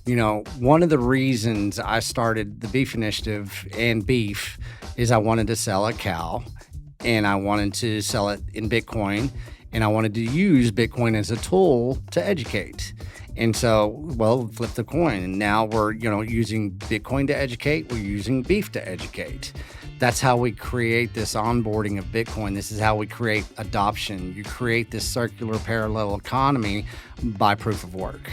One of the reasons I started the Beef Initiative and beef is I wanted to sell a cow, and I wanted to sell it in Bitcoin, and I wanted to use Bitcoin as a tool to educate. And so, flip the coin. And now we're, using Bitcoin to educate. We're using beef to educate. That's how we create this onboarding of Bitcoin. This is how we create adoption. You create this circular parallel economy by proof of work.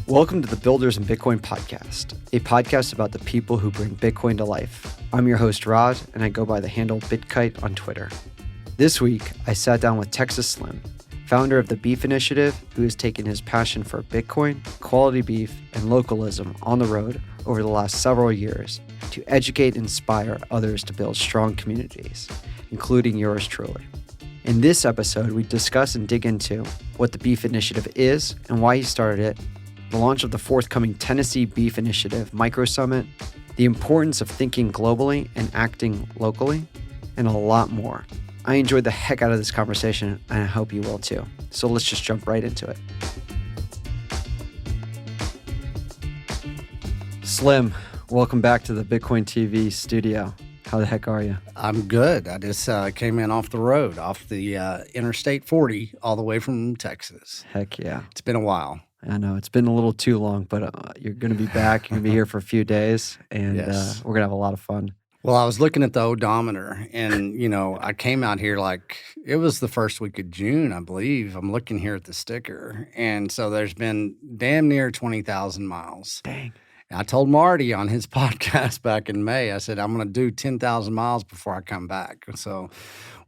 Welcome to the Builders in Bitcoin podcast, a podcast about the people who bring Bitcoin to life. I'm your host, Rod, and I go by the handle BitKite on Twitter. This week, I sat down with Texas Slim, founder of the Beef Initiative, who has taken his passion for Bitcoin, quality beef, and localism on the road over the last several years to educate and inspire others to build strong communities, including yours truly. In this episode, we discuss and dig into what the Beef Initiative is and why he started it, the launch of the forthcoming Tennessee Beef Initiative Micro Summit, the importance of thinking globally and acting locally, and a lot more. I enjoyed the heck out of this conversation, and I hope you will too. So let's just jump right into it. Slim, welcome back to the Bitcoin TV studio. How the heck are you? I'm good. I just came in off the road, off the Interstate 40, all the way from Texas. Heck yeah. It's been a while. I know. It's been a little too long, but you're going to be back. You're going to be here for a few days, and Yes. We're going to have a lot of fun. Well, I was looking at the odometer, and, I came out here it was the first week of June, I believe. I'm looking here at the sticker. And so there's been damn near 20,000 miles. Dang. I told Marty on his podcast back in May, I said, I'm going to do 10,000 miles before I come back. So,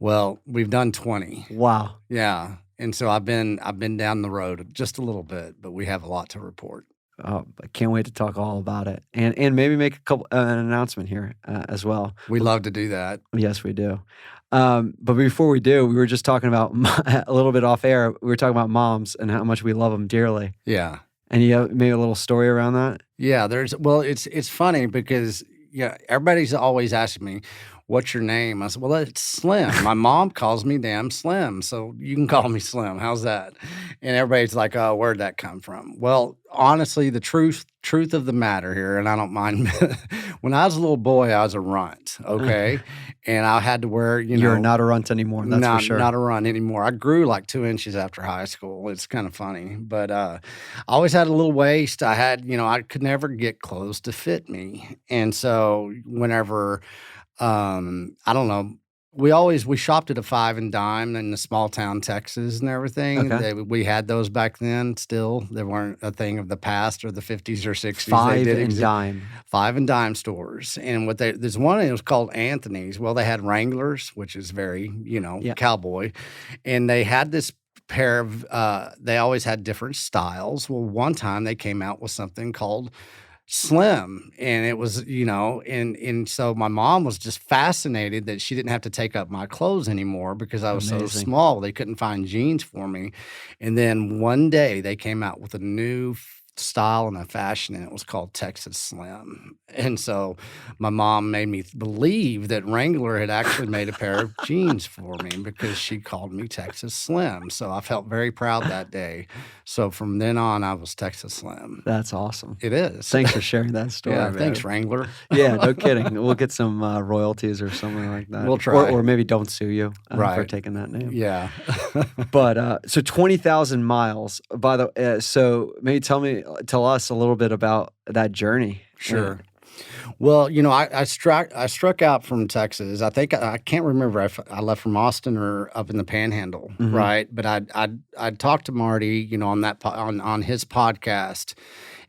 we've done 20. Wow. Yeah. And so I've been down the road just a little bit, but we have a lot to report. Oh, I can't wait to talk all about it, and maybe make an announcement here as well. We love to do that. Yes, we do. But before we do, we were just talking about a little bit off air. We were talking about moms and how much we love them dearly. Yeah. And you have maybe a little story around that? Yeah. It's funny because everybody's always asking me, what's your name? I said, well, it's Slim. My mom calls me damn Slim, so you can call me Slim. How's that? And everybody's like, oh, where'd that come from? Well, honestly, the truth of the matter here, and I don't mind, when I was a little boy, I was a runt, okay? And I had to wear, You're not a runt anymore, that's for sure. Not a runt anymore. I grew like 2 inches after high school. It's kind of funny. But I always had a little waist. I had, I could never get clothes to fit me. And so whenever... I don't know. We shopped at a 5 and dime in the small town Texas and everything. Okay. We had those back then still. They weren't a thing of the past or the 50s or 60s. 5 They did and exist. dime. 5 and dime stores. And there's one that was called Anthony's. Well, they had Wranglers, which is very, cowboy. And they had this pair of, they always had different styles. Well, one time they came out with something called Slim, and it was, and so my mom was just fascinated that she didn't have to take up my clothes anymore because I was so small. They couldn't find jeans for me. And then one day they came out with a new style and a fashion, and it was called Texas Slim. And so my mom made me believe that Wrangler had actually made a pair of jeans for me because she called me Texas Slim. So I felt very proud that day. So from then on, I was Texas Slim. That's awesome. It is. Thanks for sharing that story. Yeah, man. thanks, Wrangler. Yeah, no kidding. We'll get some royalties or something like that. We'll try. Or maybe don't sue you Right. for taking that name. Yeah. But so 20,000 miles. By the so maybe tell us a little bit about that journey. Sure. Well, I struck out from Texas. I think I can't remember if I left from Austin or up in the Panhandle, Mhm. right? But I talked to Marty, on his podcast,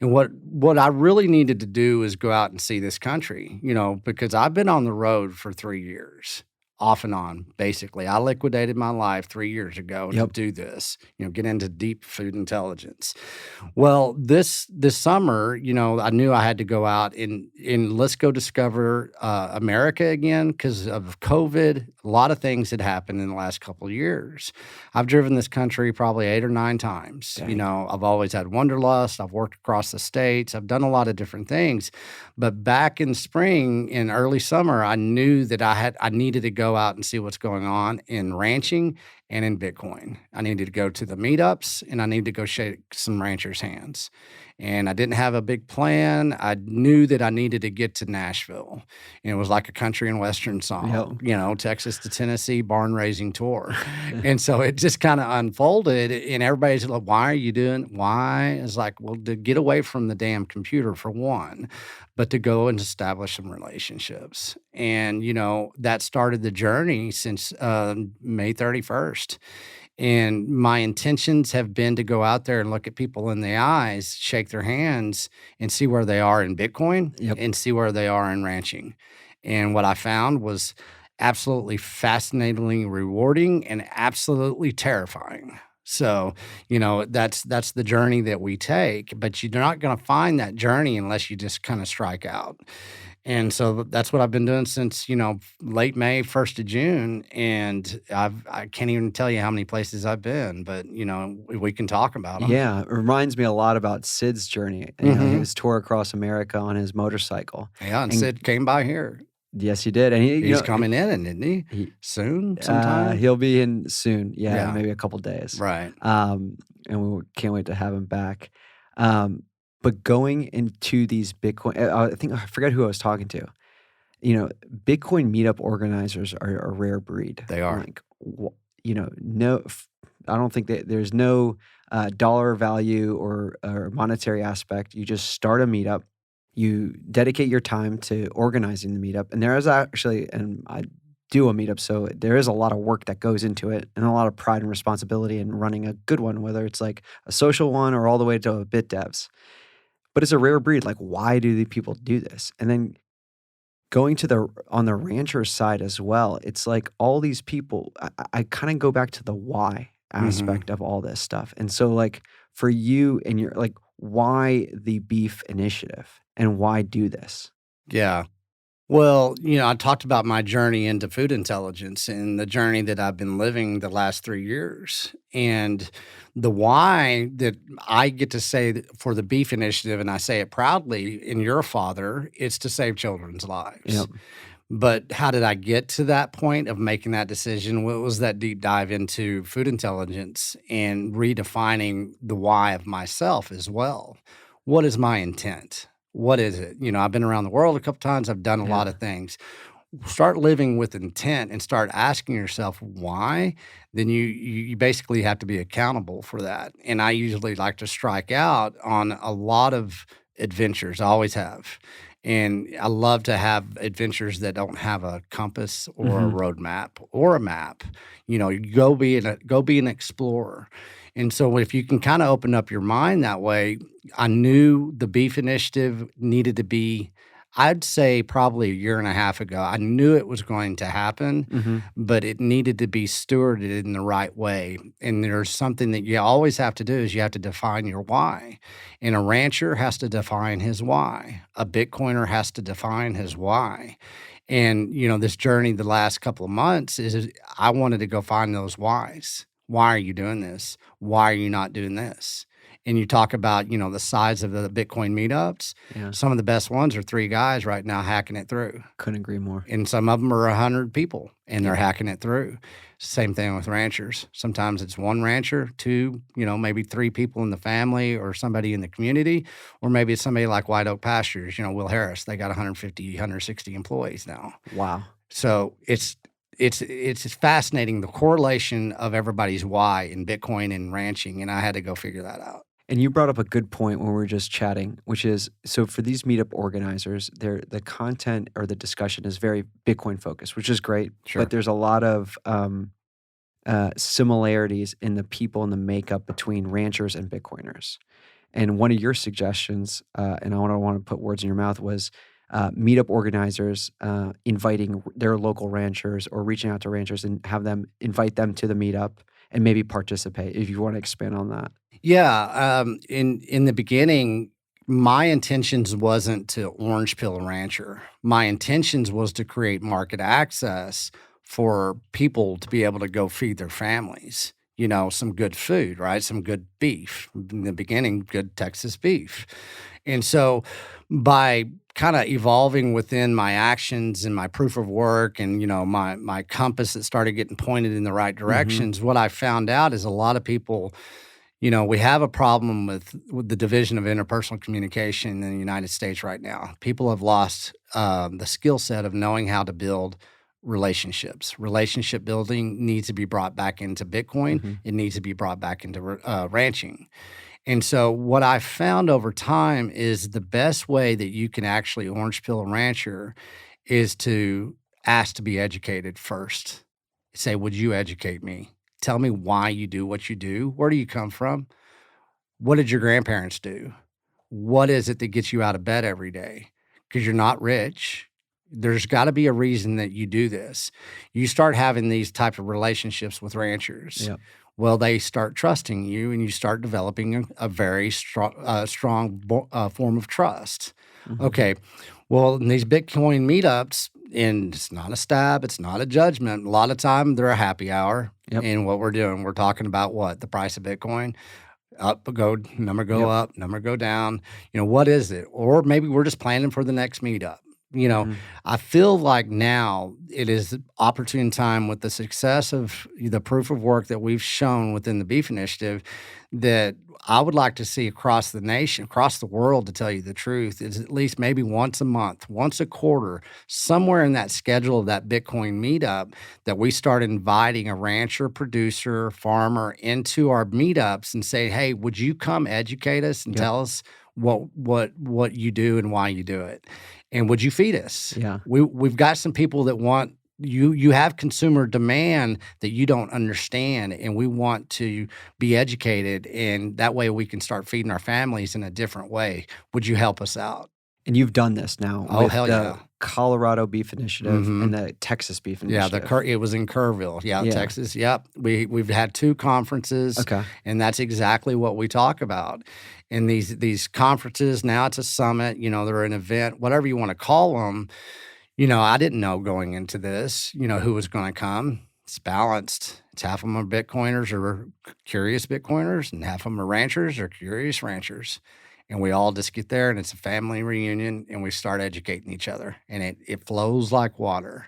and what I really needed to do is go out and see this country, because I've been on the road for 3 years. Off and on, basically. I liquidated my life 3 years ago to do this, get into deep food intelligence. Well, this summer, I knew I had to go out and let's go discover America again because of COVID. A lot of things had happened in the last couple of years. I've driven this country probably 8 or 9 times. Dang. I've always had wanderlust. I've worked across the states. I've done a lot of different things. But back in spring and early summer, I knew that I needed to go out and see what's going on in ranching and in Bitcoin. I needed to go to the meetups, and I needed to go shake some ranchers' hands. And I didn't have a big plan. I knew that I needed to get to Nashville. And it was like a country and western song, Texas to Tennessee barn raising tour. And so it just kind of unfolded, and everybody's like, why are you doing? Why? It's like, well, to get away from the damn computer for one, but to go and establish some relationships. And, that started the journey since May 31st. And my intentions have been to go out there and look at people in the eyes, shake their hands, and see where they are in Bitcoin and see where they are in ranching. And what I found was absolutely fascinatingly rewarding and absolutely terrifying. So, that's the journey that we take, but you're not going to find that journey unless you just kind of strike out. And so that's what I've been doing since, late May, 1st of June. And I can't even tell you how many places I've been, but, we can talk about them. Yeah, it reminds me a lot about Sid's journey. He was tour across America on his motorcycle. Yeah, and Sid came by here. Yes, he did. And he's coming in, isn't he? Soon, sometime? He'll be in soon. Yeah, maybe a couple days. Right. And we can't wait to have him back. But going into these Bitcoin, I forget who I was talking to. Bitcoin meetup organizers are a rare breed. They are. No, I don't think that there's no dollar value or monetary aspect. You just start a meetup. You dedicate your time to organizing the meetup. And there is actually, and I do a meetup, so there is a lot of work that goes into it and a lot of pride and responsibility in running a good one, whether it's like a social one or all the way to a BitDevs. But it's a rare breed. Like, why do the people do this? And then going to on the rancher side as well, it's like all these people, I kind of go back to the why aspect of all this stuff. And so like for you and you're like, why the beef initiative and why do this? Yeah. Well, I talked about my journey into food intelligence and the journey that I've been living the last 3 years. And the why that I get to say for the beef initiative, and I say it proudly, and you're a father, it's to save children's lives. Yep. But how did I get to that point of making that decision? What was that deep dive into food intelligence and redefining the why of myself as well? What is my intent? What is it? I've been around the world a couple times. I've done a lot of things. Start living with intent and start asking yourself why. Then you basically have to be accountable for that. And I usually like to strike out on a lot of adventures. I always have. And I love to have adventures that don't have a compass or a roadmap or a map. Go be an explorer. And so if you can kind of open up your mind that way, I knew the beef initiative needed to be, I'd say probably a year and a half ago, I knew it was going to happen, but it needed to be stewarded in the right way. And there's something that you always have to do is you have to define your why. And a rancher has to define his why. A Bitcoiner has to define his why. And, this journey the last couple of months is I wanted to go find those whys. Why are you doing this? Why are you not doing this? And you talk about, the size of the Bitcoin meetups. Yeah. Some of the best ones are 3 guys right now hacking it through. Couldn't agree more. And some of them are 100 people and they're hacking it through. Same thing with ranchers. Sometimes it's 1 rancher, 2, maybe 3 people in the family or somebody in the community, or maybe it's somebody like White Oak Pastures, Will Harris. They got 150, 160 employees now. Wow. So it's fascinating, the correlation of everybody's why in Bitcoin and ranching, and I had to go figure that out. And you brought up a good point when we were just chatting, which is, so for these meetup organizers, the content or the discussion is very Bitcoin focused, which is great. Sure. But there's a lot of similarities in the people and the makeup between ranchers and Bitcoiners. And one of your suggestions, and I don't want to put words in your mouth, was meetup organizers inviting their local ranchers or reaching out to ranchers and have them invite them to the meetup and maybe participate, if you want to expand on that. Yeah. In the beginning, my intentions wasn't to orange pill a rancher. My intentions was to create market access for people to be able to go feed their families, some good food, right? Some good beef. In the beginning, good Texas beef. And so by kind of evolving within my actions and my proof of work and, my compass that started getting pointed in the right directions, what I found out is a lot of people, we have a problem with the division of interpersonal communication in the United States right now. People have lost the skill set of knowing how to build relationships. Relationship building needs to be brought back into Bitcoin. It needs to be brought back into ranching. And so what I found over time is the best way that you can actually orange peel a rancher is to ask to be educated first. Say, would you educate me? Tell me why you do what you do. Where do you come from? What did your grandparents do? What is it that gets you out of bed every day? Because you're not rich. There's got to be a reason that you do this. You start having these types of relationships with ranchers. Yep. Well, they start trusting you, and you start developing a very strong form of trust. Okay. Well, in these Bitcoin meetups, and it's not a stab, it's not a judgment. A lot of time they're a happy hour. Yep. And what we're doing, we're talking about what? The price of Bitcoin. Number go up, number go down. What is it? Or maybe we're just planning for the next meetup. I feel like now it is opportune time with the success of the proof of work that we've shown within the Beef Initiative that I would like to see across the nation, across the world, to tell you the truth, is at least maybe once a month, once a quarter, somewhere in that schedule of that Bitcoin meetup, that we start inviting a rancher, producer, farmer into our meetups and say, hey, would you come educate us and tell us what you do and why you do it? And would you feed us? Yeah. We've got some people that want you have consumer demand that you don't understand, and we want to be educated, and that way we can start feeding our families in a different way. Would you help us out? And you've done this now with hell the yeah. Colorado Beef Initiative and the Texas Beef Initiative. Yeah, it was in Kerrville, Texas. Yep, we've had 2 conferences, and that's exactly what we talk about. And these conferences, now it's a summit, they're an event, whatever you want to call them. I didn't know going into this, who was going to come. It's balanced. It's half of them are Bitcoiners or curious Bitcoiners, and half of them are ranchers or curious ranchers. And we all just get there, and it's a family reunion, and we start educating each other, and it flows like water.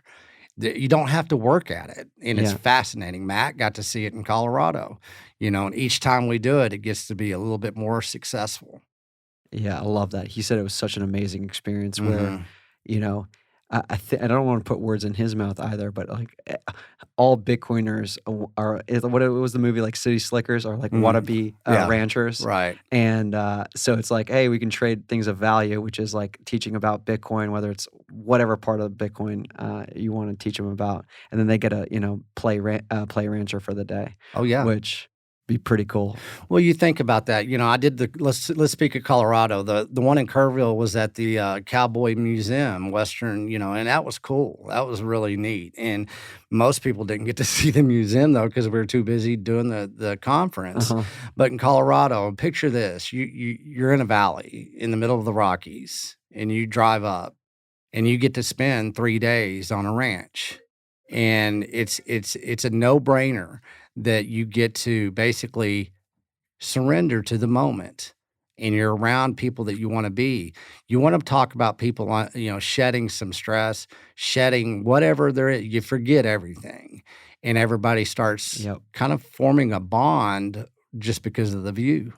You don't have to work at it, and it's fascinating. Matt got to see it in Colorado, and each time we do it, it gets to be a little bit more successful. Yeah, I love that. He said it was such an amazing experience where, I don't want to put words in his mouth either, but like all Bitcoiners are what it was the movie like City Slickers are like wannabe ranchers, right? And so it's like, hey, we can trade things of value, which is like teaching about Bitcoin, whether it's whatever part of Bitcoin you want to teach them about, and then they get a play rancher for the day. Oh yeah, which be pretty cool. Well, you think about that. I did let's speak of Colorado. The one in Kerrville was at the Cowboy Museum, Western, and that was cool. That was really neat. And most people didn't get to see the museum though because we were too busy doing the conference. But in Colorado, picture this: you're in a valley in the middle of the Rockies, and you drive up, and you get to spend 3 days on a ranch, and it's a no-brainer that you get to basically surrender to the moment, and you're around people that you want to be. You want to talk about people, shedding some stress, shedding whatever there is. You forget everything, and everybody starts kind of forming a bond just because of the view.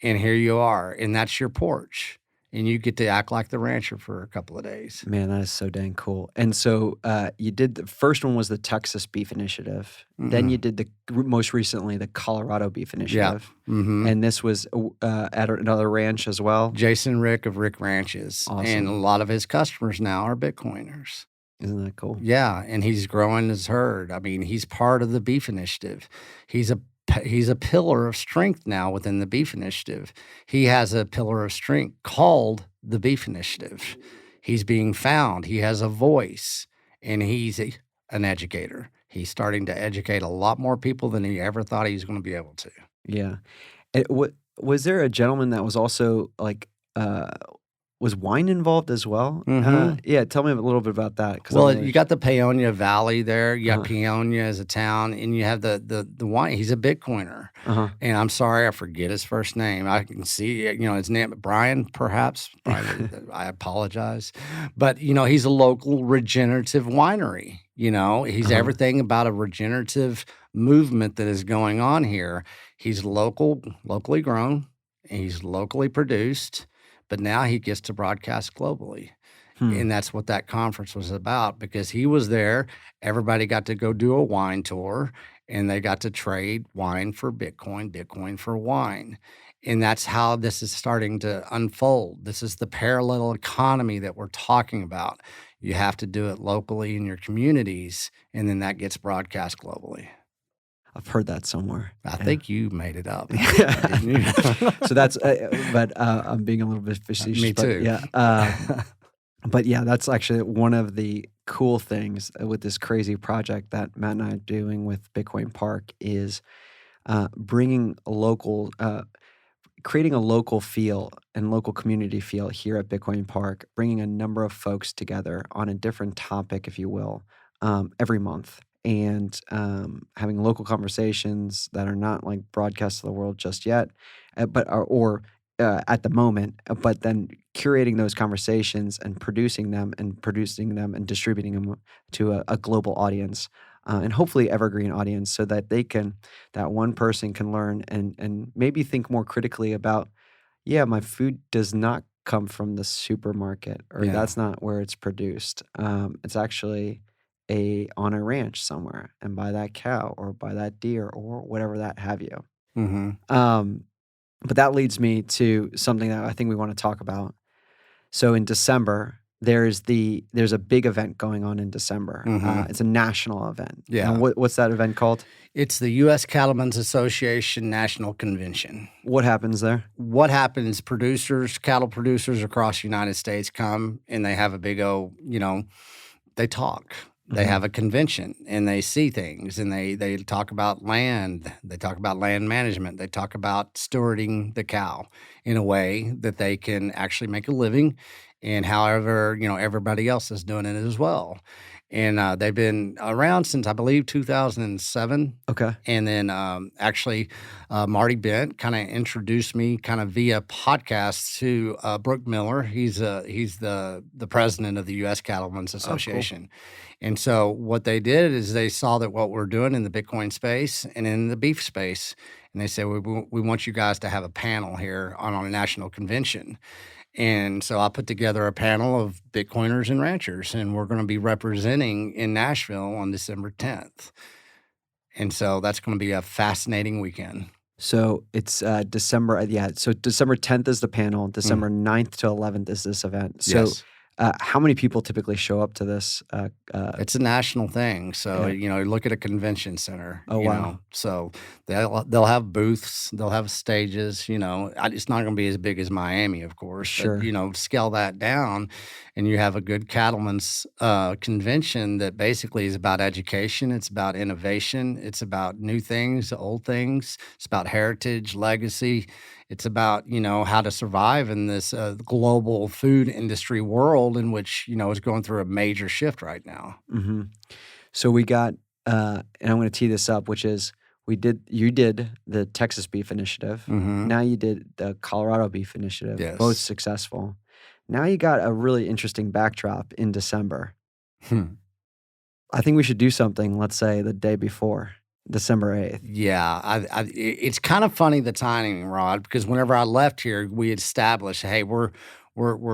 And here you are, and that's your porch. And you get to act like the rancher for a couple of days. Man, that is so dang cool. And so you did the first one was the Texas Beef Initiative. Then you did most recently the Colorado Beef Initiative. And this was at another ranch as well. Jason Rick of Rick Ranches. Awesome. And a lot of his customers now are Bitcoiners. Isn't that cool? Yeah, and he's growing his herd. I mean, he's part of the Beef Initiative. He's a pillar of strength now within the Beef Initiative. He has a pillar of strength called the Beef Initiative. He's being found. He has a voice, and he's an educator. He's starting to educate a lot more people than he ever thought he was going to be able to. Yeah. Was there a gentleman that was also like was wine involved as well? Mhm. Yeah, tell me a little bit about that. Well, you got the Paonia Valley there. You got Uh-huh. Paonia as a town, and you have the wine. He's a Bitcoiner, Uh-huh. and I'm sorry, I forget his first name. I can see, his name, Brian, perhaps. Brian, I apologize, but he's a local regenerative winery. He's Uh-huh. everything about a regenerative movement that is going on here. He's locally grown, and he's locally produced, but now he gets to broadcast globally. Hmm. And that's what that conference was about, because he was there. Everybody got to go do a wine tour, and they got to trade wine for Bitcoin, Bitcoin for wine. And that's how this is starting to unfold. This is the parallel economy that we're talking about. You have to do it locally in your communities, and then that gets broadcast globally. I've heard that somewhere. I think you made it up. Yeah. Didn't you? So that's, but I'm being a little bit facetious. Me too. But yeah. But yeah, that's actually one of the cool things with this crazy project that Matt and I are doing with Bitcoin Park is bringing a local, creating a local feel and local community feel here at Bitcoin Park, bringing a number of folks together on a different topic, if you will, every month. And having local conversations that are not like broadcast to the world just yet, but or at the moment, but then curating those conversations and producing them and distributing them to a global audience, and hopefully evergreen audience, so that that one person can learn and maybe think more critically about, yeah, my food does not come from the supermarket, or Yeah. that's not where it's produced. It's actually on a ranch somewhere, and by that cow or by that deer or whatever that have you. Mm-hmm. But that leads me to something that I think we want to talk about. So in December, there's a big event going on in December. Mhm. It's a national event. Yeah. And what's that event called? It's the U.S. Cattlemen's Association National Convention. What happens there? What happens, cattle producers across the United States come, and they have a big they talk. They have a convention, and they see things, and they talk about land. They talk about land management. They talk about stewarding the cow in a way that they can actually make a living, and however, everybody else is doing it as well. And they've been around since, I believe, 2007. Okay. And then actually, Marty Bent kind of introduced me kind of via podcast to Brooke Miller. He's the president of the U.S. Cattlemen's Association. And so what they did is they saw that what we're doing in the Bitcoin space and in the beef space, and they said, we want you guys to have a panel here on a national convention. And so I put together a panel of Bitcoiners and ranchers, and we're going to be representing in Nashville on December 10th. And so that's going to be a fascinating weekend. So it's December. Yeah. So December 10th is the panel. December 9th to 11th is this event. So Yes. How many people typically show up to this? It's a national thing. So, Yeah. look at a convention center. Oh, wow. So they'll have booths, they'll have stages, it's not going to be as big as Miami, of course. Sure. But, scale that down, and you have a good cattlemen's convention that basically is about education. It's about innovation. It's about new things, old things. It's about heritage, legacy. It's about, how to survive in this global food industry world in which, is going through a major shift right now. Mm-hmm. So we got, and I'm going to tee this up, which is you did the Texas Beef Initiative. Mhm. Now you did the Colorado Beef Initiative. Yes. Both successful. Now you got a really interesting backdrop in December. I think we should do something, let's say the day before, December 8th. Yeah, it's kind of funny, the timing, Rod, because whenever I left here, we had established, hey, we're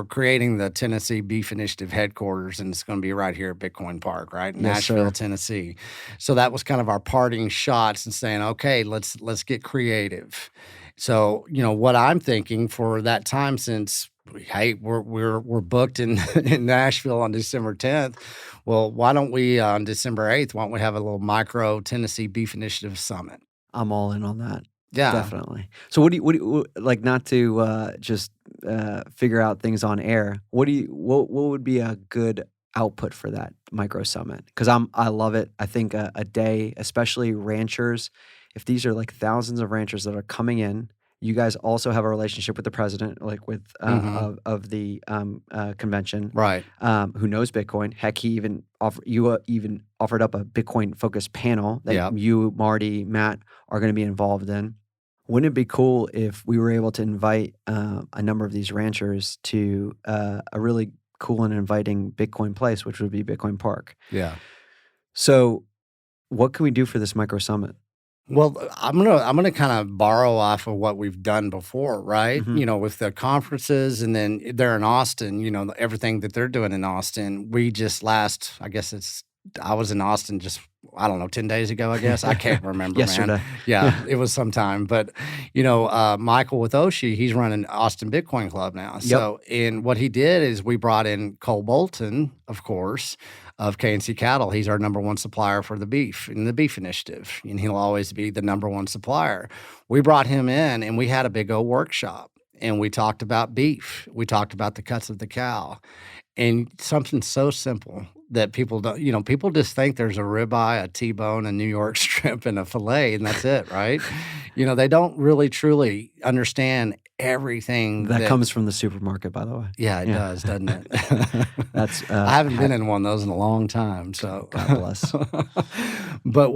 creating the Tennessee Beef Initiative headquarters, and it's going to be right here at Bitcoin Park, right? Yes, Nashville, sir. Tennessee. So that was kind of our parting shots and saying, okay, let's get creative. So, what I'm thinking for that time, since hey, we're booked in in Nashville on December 10th. Well, why don't we on December 8th? Why don't we have a little micro Tennessee Beef Initiative Summit? I'm all in on that. Yeah, Definitely. So what do you like, not to just figure out things on air, what would be a good output for that micro summit? Because I love it. I think a day, especially ranchers, if these are like thousands of ranchers that are coming in You guys also have a relationship with the president, like with of the convention, Right. Who knows Bitcoin. Heck, he even even offered up a Bitcoin focused panel that Yep. you, Marty, Matt are going to be involved in. Wouldn't it be cool if we were able to invite a number of these ranchers to a really cool and inviting Bitcoin place, which would be Bitcoin Park? Yeah. So, what can we do for this micro summit? Well, I'm gonna kind of borrow off of what we've done before, right? Mhm. With the conferences, and then they're in Austin. Everything that they're doing in Austin. We just I was in Austin just, I don't know, 10 days ago, I guess. I can't remember, man. Yesterday. Yeah, it was some time. But, Michael with Oshi, he's running Austin Bitcoin Club now. Yep. So, and what he did is we brought in Cole Bolton, of course, of K&C Cattle. He's our number one supplier for the beef in the beef initiative, and he'll always be the number one supplier. We brought him in, and we had a big old workshop, and we talked about beef. We talked about the cuts of the cow. And something so simple that people don't, people just think there's a ribeye, a T-bone, a New York strip, and a filet, and that's it, right? They don't really truly understand everything that comes from the supermarket, by the way. Yeah, it does, doesn't it? That's I haven't been in one of those in a long time, so God bless. But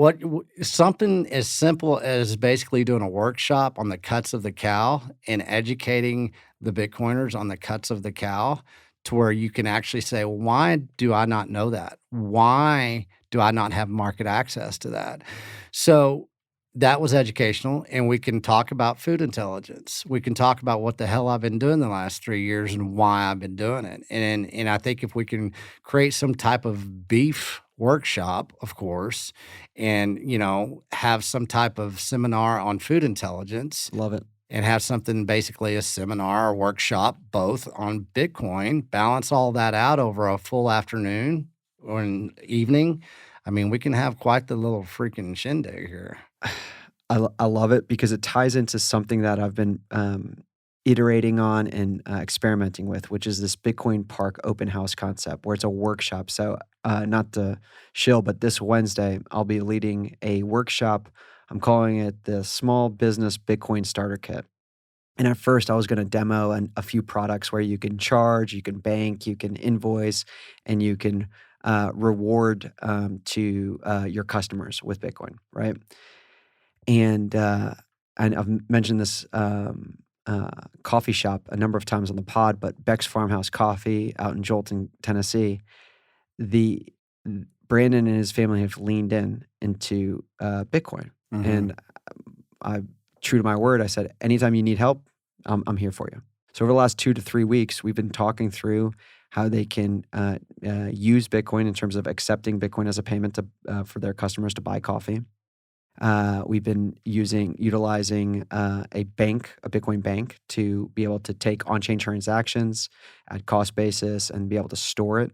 something as simple as basically doing a workshop on the cuts of the cow and educating the Bitcoiners on the cuts of the cow, to where you can actually say, well, why do I not know that? Why do I not have market access to that? So that was educational, and we can talk about food intelligence. We can talk about what the hell I've been doing the last 3 years and why I've been doing it. And I think if we can create some type of beef workshop, of course, and have some type of seminar on food intelligence. Love it. And have something, basically a seminar or workshop, both on Bitcoin, balance all that out over a full afternoon or an evening. I mean, we can have quite the little freaking shindig here. I love it because it ties into something that I've been iterating on and experimenting with, which is this Bitcoin Park open house concept, where it's a workshop. So not to shill, but this Wednesday, I'll be leading a workshop. I'm calling it the Small Business Bitcoin Starter Kit. And at first, I was going to demo a few products where you can charge, you can bank, you can invoice, and you can reward to your customers with Bitcoin, right? And I've mentioned this coffee shop a number of times on the pod, but Beck's Farmhouse Coffee out in Jolton, Tennessee, Brandon and his family have leaned into Bitcoin. Mm-hmm. And I, true to my word, I said, anytime you need help, I'm here for you. So over the last 2 to 3 weeks, we've been talking through how they can use Bitcoin in terms of accepting Bitcoin as a payment for their customers to buy coffee. We've been utilizing a Bitcoin bank, to be able to take on-chain transactions at cost basis and be able to store it.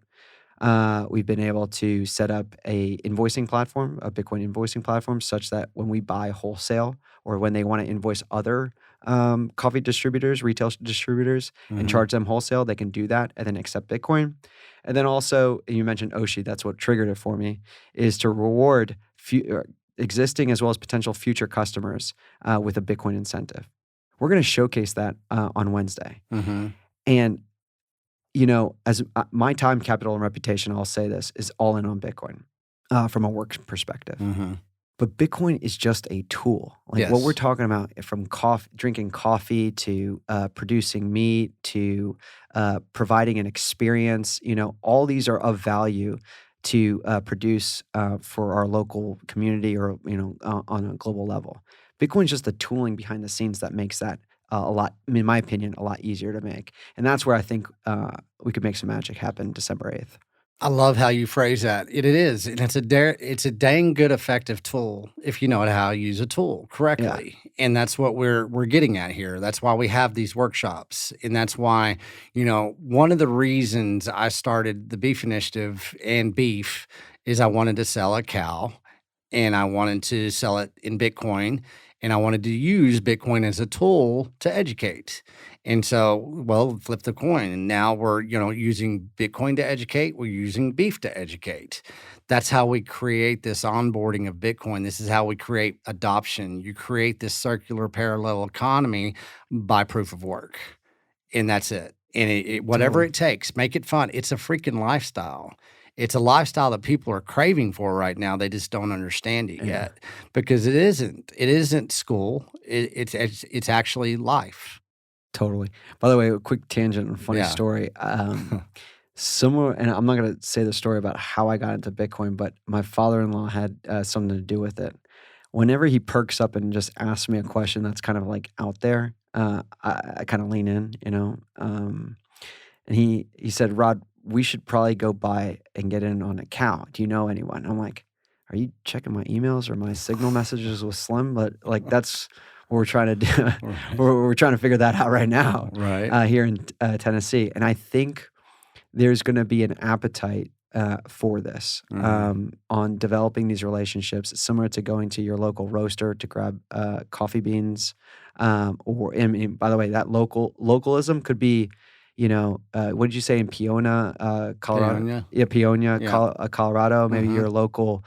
We've been able to set up a invoicing platform, a Bitcoin invoicing platform, such that when we buy wholesale or when they want to invoice other coffee distributors, retail distributors, and charge them wholesale, they can do that and then accept Bitcoin. And then also, you mentioned Oshi, that's what triggered it for me, is to reward existing as well as potential future customers with a Bitcoin incentive. We're going to showcase that on Wednesday. Mm-hmm. And as my time, capital, and reputation, I'll say this, is all in on Bitcoin from a work perspective. Mm-hmm. But Bitcoin is just a tool. Like what we're talking about, from drinking coffee to producing meat to providing an experience, all these are of value to produce for our local community or, on a global level. Bitcoin is just the tooling behind the scenes that makes that a lot, in my opinion, a lot easier to make. And that's where I think we could make some magic happen December 8th. I love how you phrase that. It is, and it's a dang good effective tool if you know how to use a tool correctly. Yeah. And that's what we're getting at here. That's why we have these workshops, and that's why one of the reasons I started the Beef Initiative and beef is I wanted to sell a cow, and I wanted to sell it in Bitcoin. And I wanted to use Bitcoin as a tool to educate. And so, well, flip the coin. And now we're, using Bitcoin to educate. We're using beef to educate. That's how we create this onboarding of Bitcoin. This is how we create adoption. You create this circular parallel economy by proof of work. And that's it. And whatever Totally. it takes, make it fun. It's a freaking lifestyle. It's a lifestyle that people are craving for right now. They just don't understand it yet because it isn't. It isn't school. It's actually life. Totally. By the way, a quick tangent and funny story. Similar, and I'm not going to say the story about how I got into Bitcoin, but my father-in-law had something to do with it. Whenever he perks up and just asks me a question that's kind of like out there, I kind of lean in, and he said, "Rod, we should probably go by and get in on a cow. Do you know anyone?" I'm like, "Are you checking my emails or my signal messages with Slim?" But like that's what we're trying to do. Right. we're trying to figure that out right now, Right. here in Tennessee. And I think there's going to be an appetite for this on developing these relationships. It's similar to going to your local roaster to grab coffee beans, or by the way, that localism could be, what did you say in Peonia, Colorado? Peonia. Yeah, Peonia, Yeah. Colorado. Maybe your local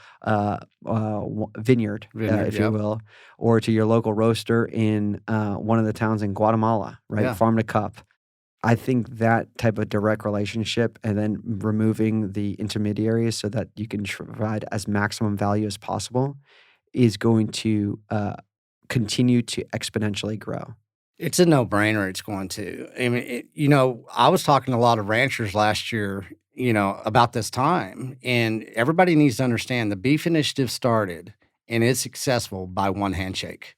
vineyard, if you will, or to your local roaster in one of the towns in Guatemala, right? Yeah. Farm to cup. I think that type of direct relationship and then removing the intermediaries so that you can provide as maximum value as possible is going to continue to exponentially grow. It's a no-brainer. It's going to. I mean, I was talking to a lot of ranchers last year, about this time, and everybody needs to understand the beef initiative started and it's successful by one handshake.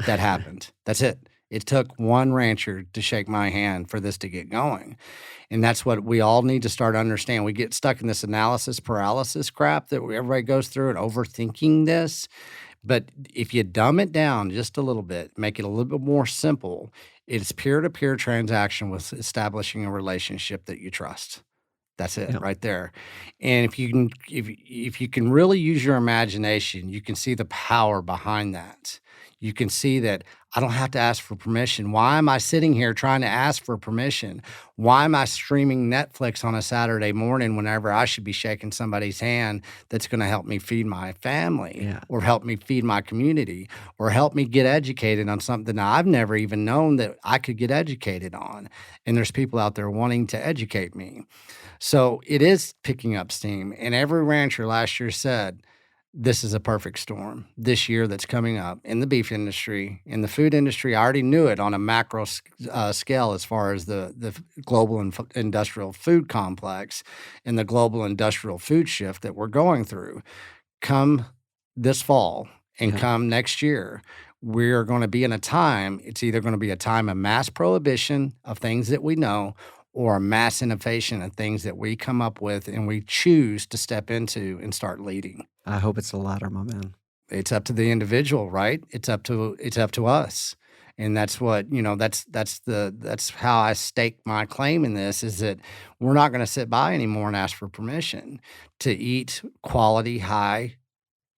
That happened. That's it. It took one rancher to shake my hand for this to get going. And that's what we all need to start understanding. We get stuck in this analysis paralysis crap that everybody goes through and overthinking this. But if you dumb it down just a little bit, make it a little bit more simple, it's peer-to-peer transaction with establishing a relationship that you trust. That's it right there. And if you can really use your imagination, you can see the power behind that. You can see that I don't have to ask for permission. Why am I sitting here trying to ask for permission? Why am I streaming Netflix on a Saturday morning whenever I should be shaking somebody's hand that's going to help me feed my family or help me feed my community or help me get educated on something I've never even known that I could get educated on? And there's people out there wanting to educate me. So it is picking up steam. And every rancher last year said, this is a perfect storm this year that's coming up in the beef industry. In the food industry, I already knew it on a macro scale as far as the global industrial food complex and the global industrial food shift that we're going through. Come this fall and come next year, we're going to be in a time, it's either going to be a time of mass prohibition of things that we know or a mass innovation of things that we come up with and we choose to step into and start leading. I hope it's the latter, my man. It's up to the individual, right? It's up to us. And that's what, that's how I stake my claim in this is that we're not going to sit by anymore and ask for permission to eat quality, high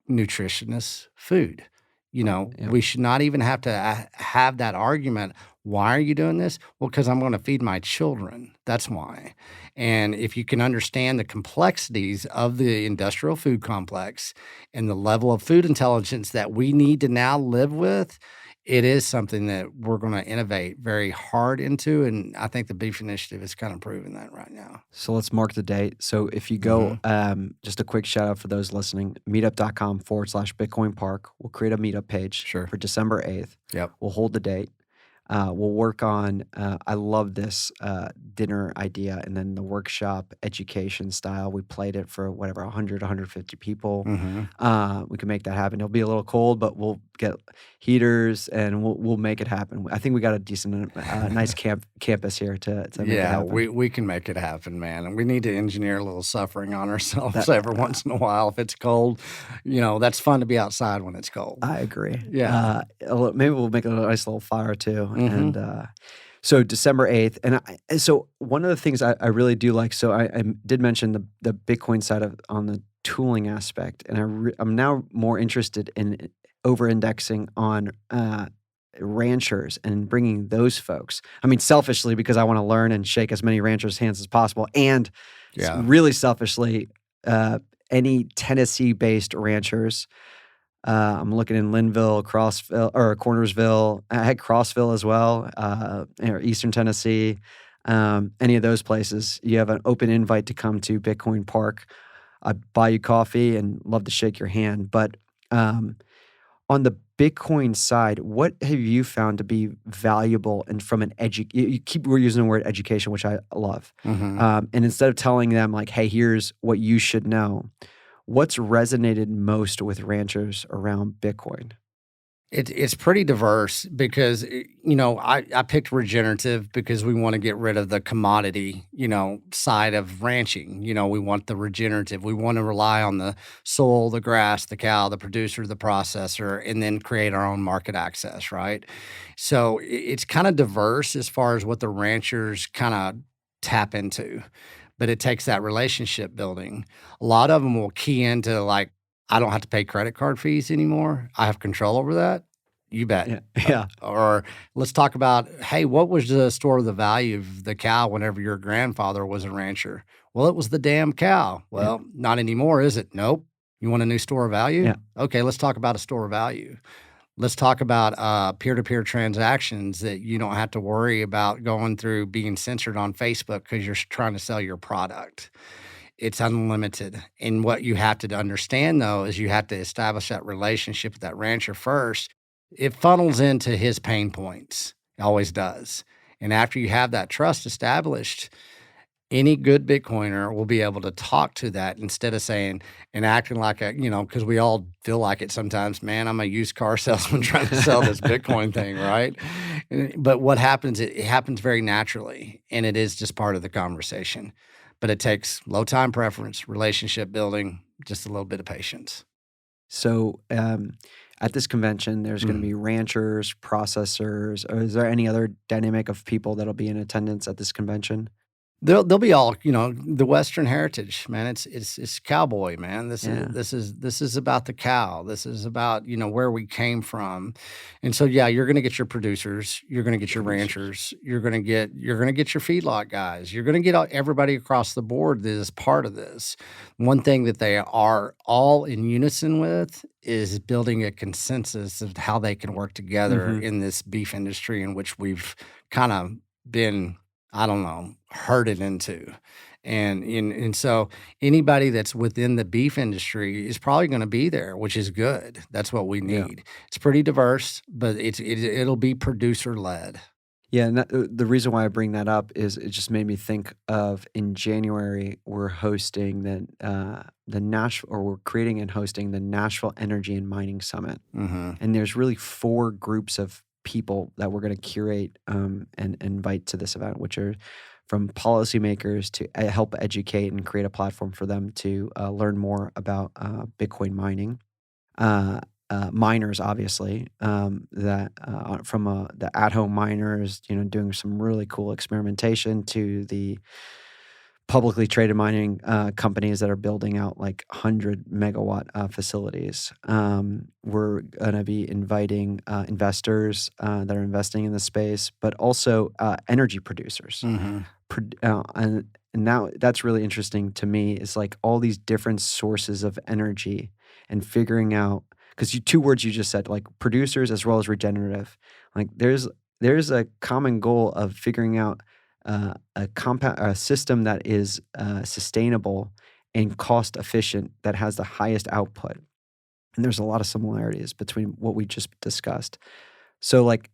nutritionist food. We should not even have to have that argument. Why are you doing this? Well, because I'm going to feed my children. That's why. And if you can understand the complexities of the industrial food complex and the level of food intelligence that we need to now live with, it is something that we're going to innovate very hard into. And I think the Beef Initiative is kind of proving that right now. So let's mark the date. So if you go, just a quick shout out for those listening, meetup.com/Bitcoin Park. We'll create a meetup page for December 8th. Yep. We'll hold the date. We'll work on, I love this dinner idea and then the workshop education style. We played it for 100, 150 people. We can make that happen. It'll be a little cold, but we'll get heaters and we'll make it happen. I think we got a decent, nice campus here to make it happen. Yeah, we can make it happen, man. And we need to engineer a little suffering on ourselves every once in a while. If it's cold, that's fun to be outside when it's cold. I agree. Yeah. Maybe we'll make a nice little fire too. And so December 8th. And so one of the things I really do like, so I did mention the Bitcoin side on the tooling aspect. And I'm now more interested in over-indexing on ranchers and bringing those folks. I mean, selfishly, because I want to learn and shake as many ranchers' hands as possible, and really selfishly, any Tennessee-based ranchers. I'm looking in Linville, Cornersville. I had Crossville as well, or Eastern Tennessee. Any of those places, you have an open invite to come to Bitcoin Park. I'd buy you coffee and love to shake your hand. But on the Bitcoin side, what have you found to be valuable and from an we're using the word education, which I love. And instead of telling them like, hey, here's what you should know, what's resonated most with ranchers around Bitcoin? It's pretty diverse because, I picked regenerative because we want to get rid of the commodity, side of ranching. We want the regenerative. We want to rely on the soil, the grass, the cow, the producer, the processor, and then create our own market access, right? So it's kind of diverse as far as what the ranchers kind of tap into, but it takes that relationship building. A lot of them will key into like, I don't have to pay credit card fees anymore. I have control over that. You bet. Yeah. Or let's talk about, hey, what was the store of the value of the cow whenever your grandfather was a rancher? Well, it was the damn cow. Well, not anymore, is it? Nope. You want a new store of value? Yeah. Okay, let's talk about a store of value. Let's talk about peer-to-peer transactions that you don't have to worry about going through being censored on Facebook because you're trying to sell your product. It's unlimited. And what you have to understand, though, is you have to establish that relationship with that rancher first. It funnels into his pain points. It always does. And after you have that trust established, any good Bitcoiner will be able to talk to that instead of saying and acting like because we all feel like it sometimes, man, I'm a used car salesman trying to sell this Bitcoin thing, right? But what happens, it happens very naturally, and it is just part of the conversation. But it takes low time preference, relationship building, just a little bit of patience. So at this convention, there's going to be ranchers, processors. Or is there any other dynamic of people that'll be in attendance at this convention? They'll be all, the Western heritage, man. It's cowboy, man. This is about the cow. This is about, where we came from. And so, you're going to get your producers, you're going to get your ranchers, you're going to get your feedlot guys. You're going to get everybody across the board that is part of this. One thing that they are all in unison with is building a consensus of how they can work together in this beef industry in which we've kind of been, I don't know, herded into. And so anybody that's within the beef industry is probably going to be there, which is good. That's what we need. Yeah. It's pretty diverse, but it'll be producer led. Yeah, and the reason why I bring that up is it just made me think of in January we're hosting we're creating and hosting the Nashville Energy and Mining Summit, and there's really 4 groups of people that we're going to curate and invite to this event, which are from policymakers to help educate and create a platform for them to learn more about Bitcoin mining. Miners, obviously, from the at-home miners, doing some really cool experimentation, to the publicly traded mining companies that are building out like 100 megawatt facilities. We're going to be inviting investors that are investing in the space, but also energy producers. And now that's really interesting to me, is like all these different sources of energy and figuring out, because 2 words you just said, like producers as well as regenerative. Like there's a common goal of figuring out a system that is sustainable and cost efficient, that has the highest output. And there's a lot of similarities between what we just discussed. So like,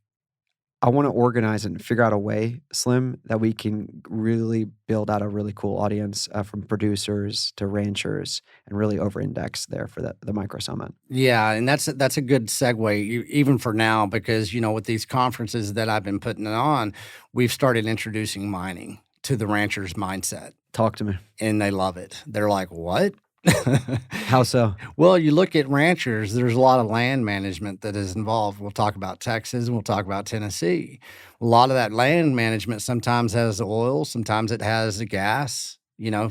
I want to organize and figure out a way, Slim, that we can really build out a really cool audience from producers to ranchers and really over-index there for the micro summit. Yeah, and that's a good segue even for now, because with these conferences that I've been putting on, we've started introducing mining to the ranchers' mindset. Talk to me. And they love it. They're like, what? How so? Well, you look at ranchers, there's a lot of land management that is involved. We'll talk about Texas and we'll talk about Tennessee. A lot of that land management sometimes has oil, sometimes it has gas,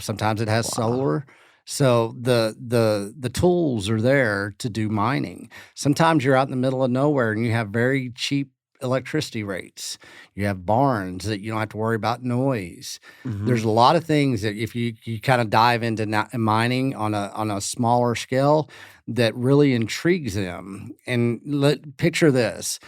sometimes it has solar. So the tools are there to do mining. Sometimes you're out in the middle of nowhere and you have very cheap electricity rates. You have barns that you don't have to worry about noise. Mm-hmm. There's a lot of things that if you kind of dive into mining on a smaller scale that really intrigues them. And picture this.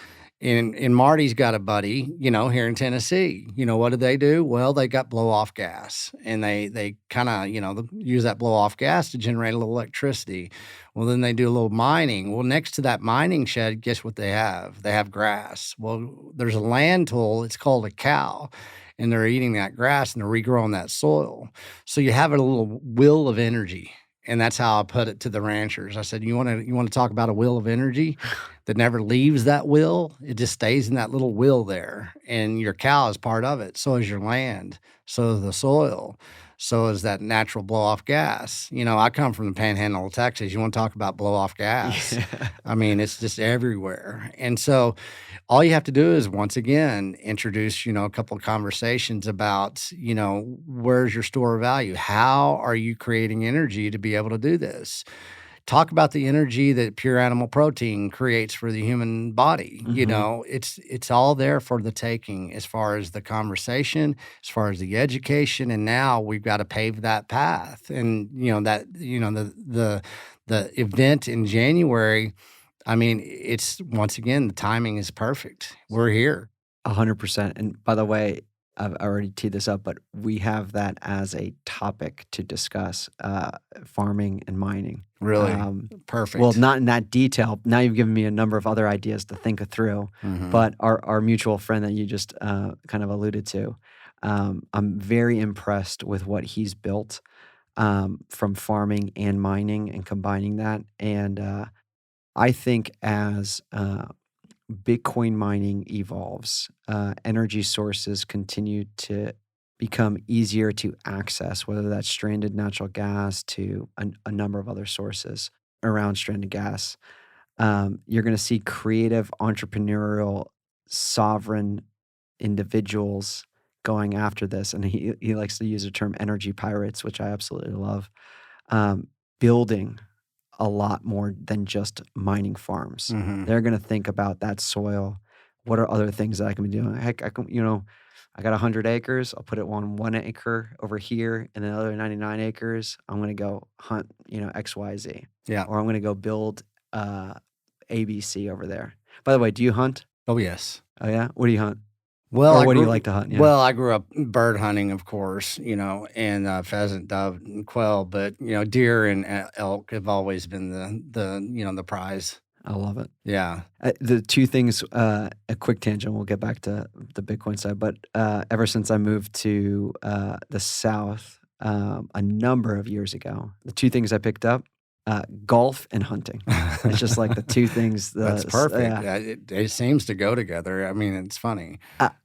And Marty's got a buddy, here in Tennessee. What do they do? Well, they got blow off gas, and they kind of, use that blow off gas to generate a little electricity. Well, then they do a little mining. Well, next to that mining shed, guess what they have? They have grass. Well, there's a land tool. It's called a cow, and they're eating that grass and they're regrowing that soil. So you have a little wheel of energy. And that's how I put it to the ranchers. I said, you want to talk about a wheel of energy that never leaves that wheel? It just stays in that little wheel there. And your cow is part of it. So is your land. So is the soil. So is that natural blow-off gas. I come from the panhandle of Texas. You want to talk about blow-off gas? Yeah. I mean, it's just everywhere. And so all you have to do is, once again, introduce, a couple of conversations about, where's your store of value? How are you creating energy to be able to do this? Talk about the energy that pure animal protein creates for the human body. Mm-hmm. It's all there for the taking, as far as the conversation, as far as the education, and now we've got to pave that path. And the event in January, I mean, it's, once again, the timing is perfect. We're here. 100%. And by the way, I've already teed this up, but we have that as a topic to discuss, farming and mining. Really? Perfect. Well, not in that detail. Now you've given me a number of other ideas to think through. Mhm. But our mutual friend that you just kind of alluded to, I'm very impressed with what he's built, from farming and mining and combining that. And I think as Bitcoin mining evolves, energy sources continue to become easier to access, whether that's stranded natural gas to a number of other sources around stranded gas. You're going to see creative, entrepreneurial, sovereign individuals going after this. And he likes to use the term energy pirates, which I absolutely love, building a lot more than just mining farms. Mhm. They're going to think about that soil. What are other things that I can be doing? Heck, I got 100 acres. I'll put it on 1 acre over here, and then the other 99 acres, I'm going to go hunt, XYZ. Yeah. Or I'm going to go build ABC over there. By the way, do you hunt? Oh, yes. Oh, yeah? What do you hunt? Well, Or what do you like to hunt? Yeah. Well, I grew up bird hunting, of course, and pheasant, dove, and quail. But deer and elk have always been the prize. I love it. Yeah. The two things, a quick tangent, we'll get back to the Bitcoin side, but ever since I moved to the South a number of years ago, the two things I picked up, golf and hunting. It's just like the two things. That's perfect. Yeah, it seems to go together. I mean, it's funny.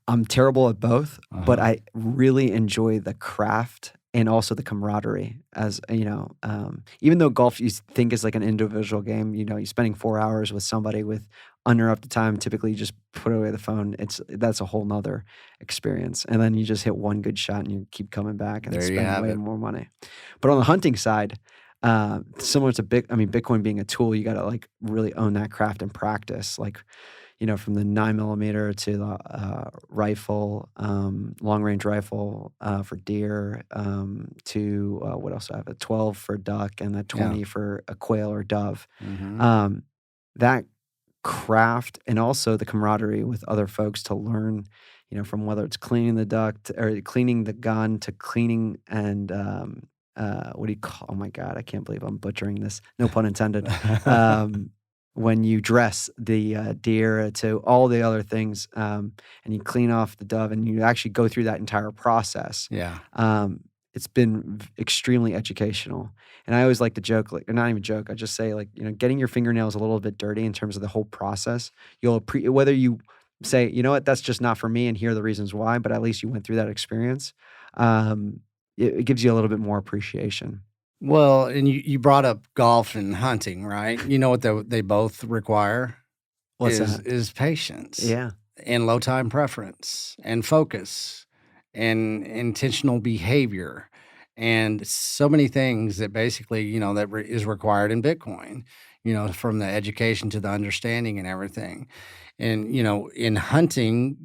I'm terrible at both, but Uh-huh. I really enjoy the craft and also the camaraderie. As even though golf you think is like an individual game, you're spending 4 hours with somebody with uninterrupted time. Typically, you just put away the phone. That's a whole nother experience. And then you just hit one good shot and you keep coming back and There you spending have way it. more money. But on the hunting side, similar to Bitcoin being a tool, you got to like really own that craft and practice. Like, from the 9mm to the rifle, long range rifle for deer, to what else do I have? A 12 for duck and a 20 for a quail or dove. Mhm. That craft and also the camaraderie with other folks to learn, from whether it's cleaning the duck or cleaning the gun to cleaning and what do you call? Oh my God, I can't believe I'm butchering this. No pun intended. When you dress the deer to all the other things, and you clean off the dove, and you actually go through that entire process. Yeah. It's been extremely educational. And I always like to joke, like, or not even joke, I just say, like, getting your fingernails a little bit dirty in terms of the whole process. Whether you say, you know what, that's just not for me, and here are the reasons why, but at least you went through that experience. It gives you a little bit more appreciation. Well, and you brought up golf and hunting, right? You know what they both require? What's that? Is patience. Yeah. And low time preference and focus and intentional behavior. and so many things that basically, is required in Bitcoin, from the education to the understanding and everything. And, in hunting,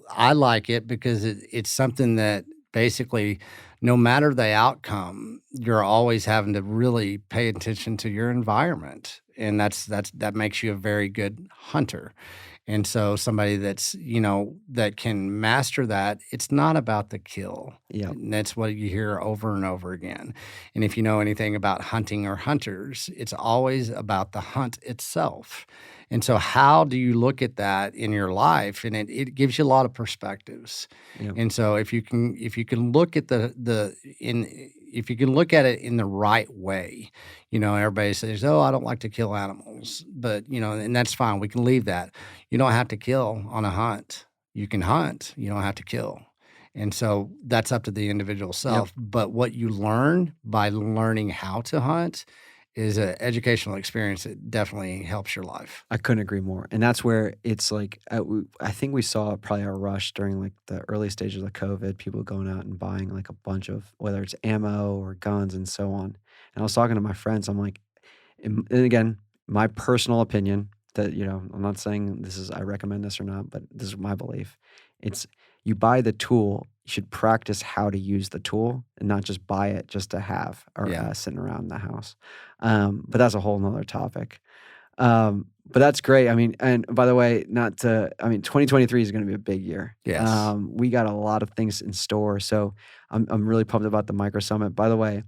I like it because it's something that basically, no matter the outcome, you're always having to really pay attention to your environment. And that makes you a very good hunter. And so somebody that can master that, it's not about the kill. Yeah. And that's what you hear over and over again. And if you know anything about hunting or hunters, it's always about the hunt itself. And so how do you look at that in your life? And it gives you a lot of perspectives. Yeah. And so if you can look at if you can look at it in the right way, everybody says, "Oh, I don't like to kill animals," but and that's fine. We can leave that. You don't have to kill on a hunt. You can hunt. You don't have to kill. And so that's up to the individual self. Yep. But what you learn by learning how to hunt is an educational experience that definitely helps your life. I couldn't agree more. And that's where it's like, I think we saw probably a rush during like the early stages of COVID, people going out and buying like a bunch of, whether it's ammo or guns and so on. And I was talking to my friends, I'm like, and again, my personal opinion that, I'm not saying I recommend this or not, but this is my belief. It's you buy the tool, you should practice how to use the tool and not just buy it just to have or sitting around the house. But that's a whole nother topic. But that's great. I mean, and by the way, 2023 is going to be a big year. Yes. We got a lot of things in store. So I'm really pumped about the Micro Summit. By the way,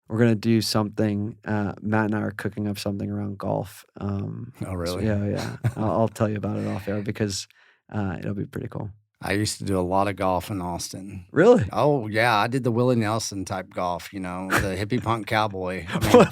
we're going to do something. Matt and I are cooking up something around golf. Oh, really? So yeah. I'll tell you about it off air because it'll be pretty cool. I used to do a lot of golf in Austin. Really? Oh, yeah. I did the Willie Nelson type golf, the hippie punk cowboy.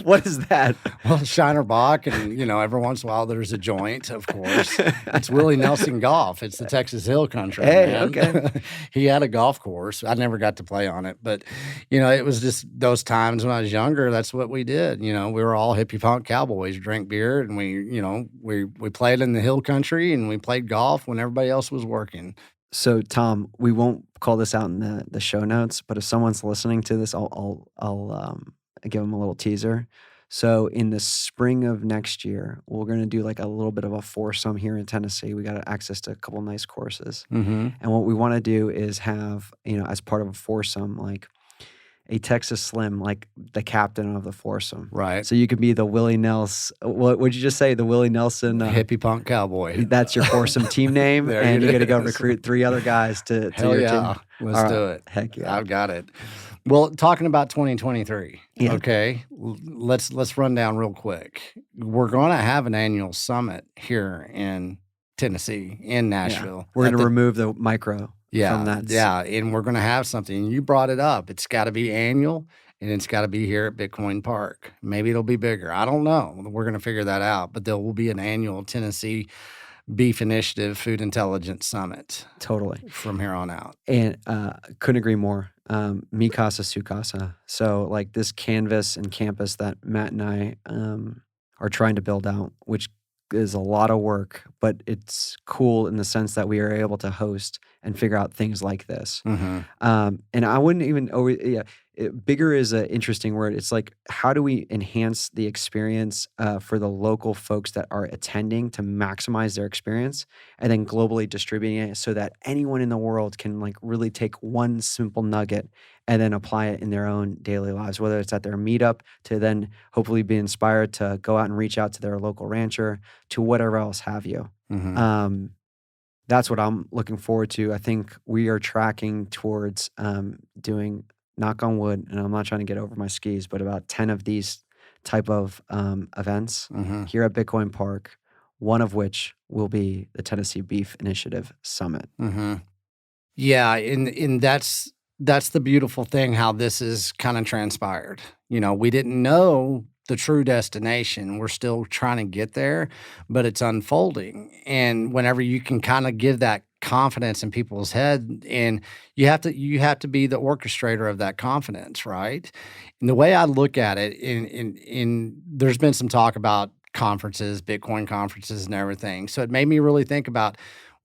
What is that? Well, Shiner Bach, and, every once in a while there's a joint, of course. It's Willie Nelson golf. It's the Texas Hill Country. Hey, man. Okay. He had a golf course. I never got to play on it. But, it was just those times when I was younger, that's what we did. We were all hippie punk cowboys, drank beer, and we played in the Hill Country, and we played golf when everybody else was working. So, Tom, we won't call this out in the show notes, but if someone's listening to this, I'll give them a little teaser. So, in the spring of next year, we're going to do like a little bit of a foursome here in Tennessee. We got access to a couple of nice courses, and what we want to do is have as part of a foursome, like a Texas Slim, like the captain of the foursome. Right. So you could be the Willie Nelson. What would you just say? The Willie Nelson hippie punk cowboy. That's your foursome team name, and you're gonna go recruit 3 other guys to Hell your yeah. team. Let's do it. Heck yeah. I've got it. Well, talking about 2023. Yeah. Okay. Let's run down real quick. We're going to have an annual summit here in Tennessee, in Nashville. We're going to remove the micro. Yeah, and we're going to have something. You brought it up. It's got to be annual, and it's got to be here at Bitcoin Park. Maybe it'll be bigger. I don't know. We're going to figure that out. But there will be an annual Tennessee Beef Initiative Food Intelligence Summit. Totally. From here on out. And couldn't agree more. Mi casa, su casa. So like this canvas and campus that Matt and I are trying to build out, which is a lot of work, but it's cool in the sense that we are able to host and figure out things like this. And I wouldn't even bigger is an interesting word. It's like, how do we enhance the experience for the local folks that are attending to maximize their experience, and then globally distributing it so that anyone in the world can like really take one simple nugget and then apply it in their own daily lives, whether it's at their meetup to then hopefully be inspired to go out and reach out to their local rancher, to whatever else have you. That's what I'm looking forward to. I think we are tracking towards doing, knock on wood, and I'm not trying to get over my skis, but about 10 of these type of events here at Bitcoin Park, one of which will be the Tennessee Beef Initiative Summit. Yeah, and that's the beautiful thing, how this is kind of transpired. We didn't know the true destination. We're still trying to get there, but it's unfolding. And whenever you can kind of give that confidence in people's head, and you have to be the orchestrator of that confidence, right? And the way I look at it, in there's been some talk about conferences, Bitcoin conferences and everything. So it made me really think about,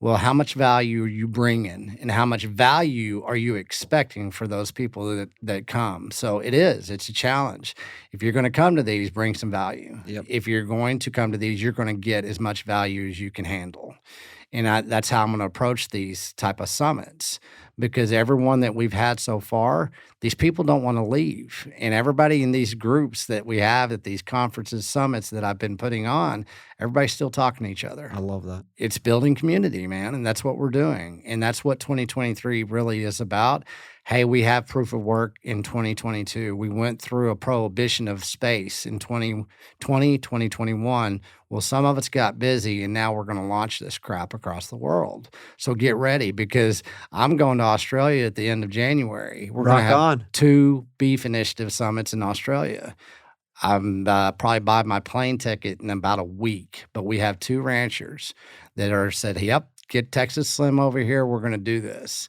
Well, how much value are you bringing, and how much value are you expecting for those people that come? So it's a challenge. If you're going to come to these, bring some value. Yep. If you're going to come to these, you're going to get as much value as you can handle. And that's how I'm going to approach these type of summits, because everyone that we've had so far, these people don't want to leave. And everybody in these groups that we have at these conferences, summits that I've been putting on, everybody's still talking to each other. I love that. It's building community, man. And that's what we're doing. And that's what 2023 really is about. Hey, we have proof of work in 2022. We went through a prohibition of space in 2020, 2021. Well, some of us got busy, and now we're going to launch this crap across the world. So get ready, because I'm going to Australia at the end of January. We're going to have 2 beef initiative summits in Australia. I'm probably buy my plane ticket in about a week, but we have 2 ranchers that are said, yep, get Texas Slim over here. We're going to do this.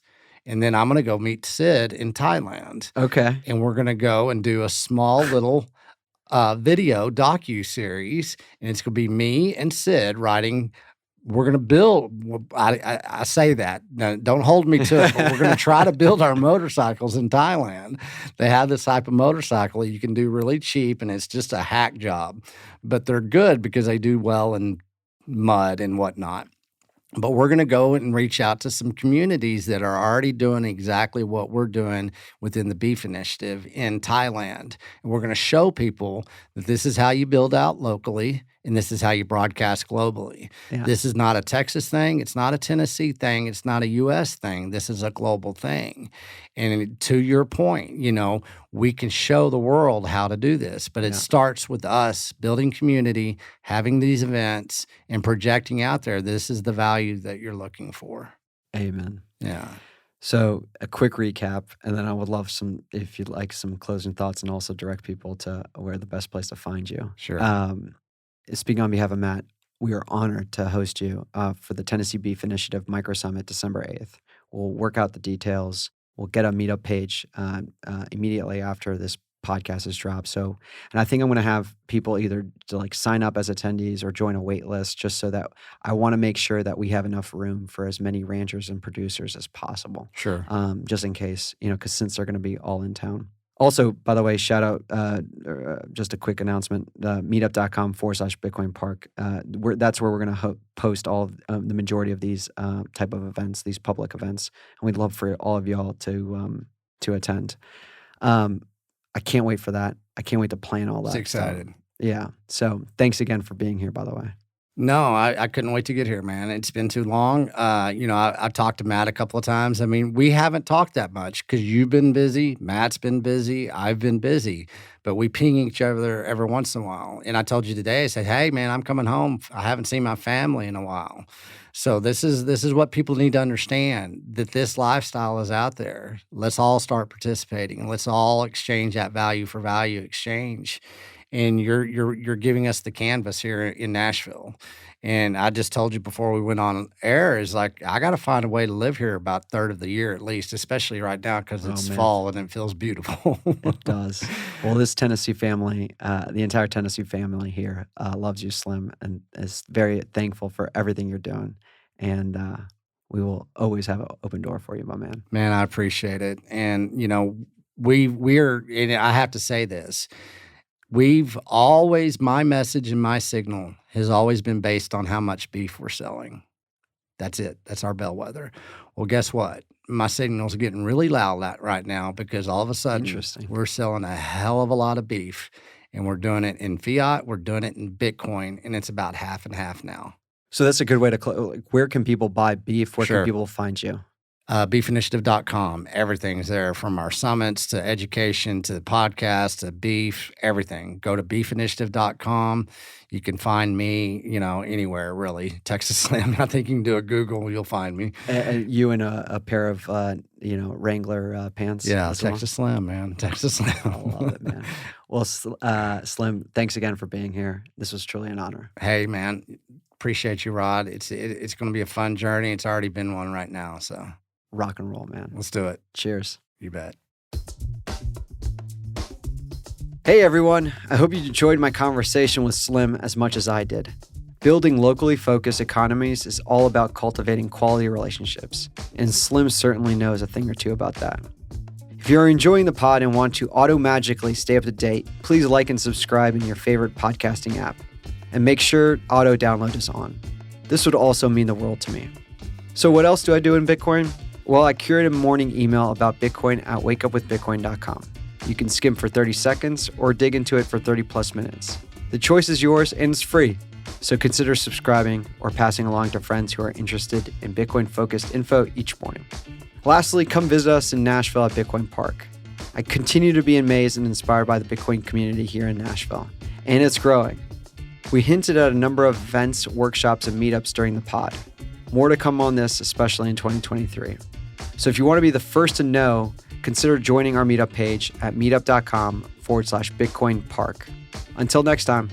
And then I'm going to go meet Sid in Thailand. Okay. And we're going to go and do a small little video docu-series. And it's going to be me and Sid riding. We're going to build, I say that. Now, don't hold me to it, but we're going to try to build our motorcycles in Thailand. They have this type of motorcycle you can do really cheap, and it's just a hack job. But they're good because they do well in mud and whatnot. But we're going to go and reach out to some communities that are already doing exactly what we're doing within the Beef Initiative in Thailand. And we're going to show people that this is how you build out locally, and this is how you broadcast globally. Yeah. This is not a Texas thing. It's not a Tennessee thing. It's not a U.S. thing. This is a global thing. And to your point, we can show the world how to do this, but it starts with us building community, having these events, and projecting out there, this is the value that you're looking for. Amen. Yeah. So a quick recap, and then I would love if you'd like some closing thoughts, and also direct people to where the best place to find you. Sure. Speaking on behalf of Matt, we are honored to host you for the Tennessee Beef Initiative Micro Summit, December 8th. We'll work out the details. We'll get a meetup page immediately after this podcast is dropped. And I think I'm going to have people either to sign up as attendees or join a wait list, just so that I want to make sure that we have enough room for as many ranchers and producers as possible. Sure. Just in case, because since they're going to be all in town. Also, by the way, shout out, just a quick announcement, meetup.com/Bitcoin Park. That's where we're going to post all of the majority of these type of events, these public events. And we'd love for all of y'all to attend. I can't wait for that. I can't wait to plan all that. It's excited. Yeah. So thanks again for being here, by the way. No, I couldn't wait to get here, man. It's been too long. I've talked to Matt a couple of times. I mean, we haven't talked that much because you've been busy, Matt's been busy, I've been busy, but we ping each other every once in a while. And I told you today, I said, hey, man, I'm coming home. I haven't seen my family in a while. So this is what people need to understand, that this lifestyle is out there. Let's all start participating. Let's all exchange that value for value exchange. And you're giving us the canvas here in Nashville. And I just told you before we went on air, is I got to find a way to live here about a third of the year at least, especially right now because it's fall and it feels beautiful. It does. Well, this Tennessee family, the entire Tennessee family here loves you, Slim, and is very thankful for everything you're doing. And we will always have an open door for you, my man. Man, I appreciate it. And, we're, and I have to say this, my message and my signal has always been based on how much beef we're selling. That's it. That's our bellwether. Well, guess what? My signal's getting really loud right now because all of a sudden we're selling a hell of a lot of beef, and we're doing it in fiat, we're doing it in Bitcoin, and it's about half and half now. So that's a good way to where can people buy beef? Where can people find you? Beefinitiative.com. Everything's there, from our summits to education to the podcast to beef, everything. Go to beefinitiative.com. You can find me, anywhere really. Texas Slim. I think you can do a Google, you'll find me. You in a pair of, Wrangler pants. Yeah, Texas Slim, man. Texas Slim. I love it, man. Well, Slim, thanks again for being here. This was truly an honor. Hey, man. Appreciate you, Rod. It's going to be a fun journey. It's already been one right now, so. Rock and roll, man. Let's do it. Cheers. You bet. Hey, everyone. I hope you enjoyed my conversation with Slim as much as I did. Building locally focused economies is all about cultivating quality relationships, and Slim certainly knows a thing or two about that. If you're enjoying the pod and want to auto-magically stay up to date, please like and subscribe in your favorite podcasting app. And make sure auto-download is on. This would also mean the world to me. So what else do I do in Bitcoin? Well, I curate a morning email about Bitcoin at wakeupwithbitcoin.com. You can skim for 30 seconds or dig into it for 30 plus minutes. The choice is yours and it's free. So consider subscribing or passing along to friends who are interested in Bitcoin-focused info each morning. Lastly, come visit us in Nashville at Bitcoin Park. I continue to be amazed and inspired by the Bitcoin community here in Nashville, and it's growing. We hinted at a number of events, workshops, and meetups during the pod. More to come on this, especially in 2023. So if you want to be the first to know, consider joining our meetup page at meetup.com/Bitcoin Park. Until next time.